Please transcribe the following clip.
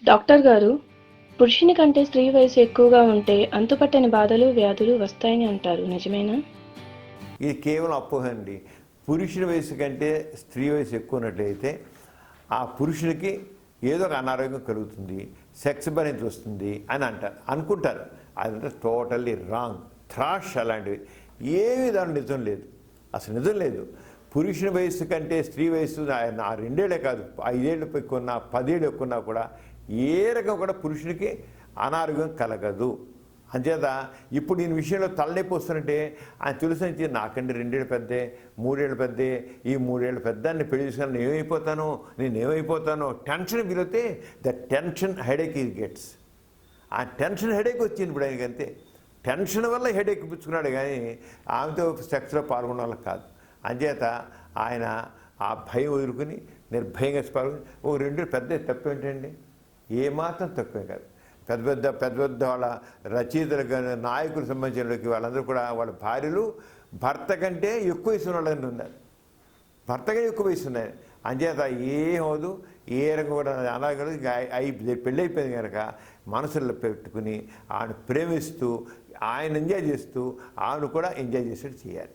Doctor గారు, పురుషుని కంటే స్త్రీ వయసు ఎక్కువగా ఉంటే అంతుపట్టని బాధలు, వ్యాధులు వస్తాయని అంటారు. నిజమేనా? ఇది కేవలం అపోహ అండి. పురుషుని వయసు కంటే స్త్రీ వయసు ఎక్కువ ఉన్నట్లయితే ఆ పురుషునికి ఏదో ఒక అనారోగ్యం కలుగుతుంది, సెక్స్ బలహీనత వస్తుంది అని అనుకుంటారు. అదంతా టోటల్లీ రాంగ్ థ్రాష్. అలాంటివి ఏమీ దాని నిజం లేదు, అసలు నిజం లేదు. పురుషుని వయసు కంటే స్త్రీ వయసు ఆ 2 ఏళ్ళే కాదు, 5 ఏళ్ళు ఎక్కువన్నా 10 ఏళ్ళు ఎక్కువన్నా కూడా ఏ రకం కూడా పురుషునికి అనారోగ్యం కలగదు. అంచేత ఇప్పుడు నేను విషయంలో తలనొప్పి వస్తున్నట్టే ఆయన తెలుసు నాకంటే 2 ఏళ్ళు పెద్దే, 3 ఏళ్ళు పెద్దే, ఈ 3 ఏళ్ళు పెద్దాన్ని పెళ్లి చేసుకుని నేనేమైపోతానో tension feel the tension headache is gets. ఆ టెన్షన్ హెడేక్ వచ్చింది ఇప్పుడు ఆయనకి. అంతే, టెన్షన్ వల్ల హెడేక్ పుచ్చుకున్నాడు కానీ ఆమెతో సెక్స్లో పాల్గొన్న వాళ్ళకి కాదు. అంచేత ఆయన ఆ భయం వదులుకుని నిర్భయంగా పాల్గొని 2 పెద్ద తప్పు ఏంటండి? ఏమాత్రం తక్కువే కాదు. పెద్ద పెద్ద వాళ్ళ రచయితలు కానీ నాయకులకు సంబంధించిన వాళ్ళందరూ కూడా వాళ్ళ భార్యలు భర్త కంటే ఎక్కువ వయసు వాళ్ళని ఉన్నారు, భర్త కంటే ఎక్కువ వయసు ఉన్నాయి. అంచేత ఏమవుదు, ఏ రకం కూడా అలాగే పెళ్ళి అయిపోయింది కనుక మనసులో పెట్టుకుని ఆయన ప్రేమిస్తూ ఆయన ఎంజాయ్ చేస్తూ ఆమెను కూడా ఎంజాయ్ చేసేట్టు చేయాలి.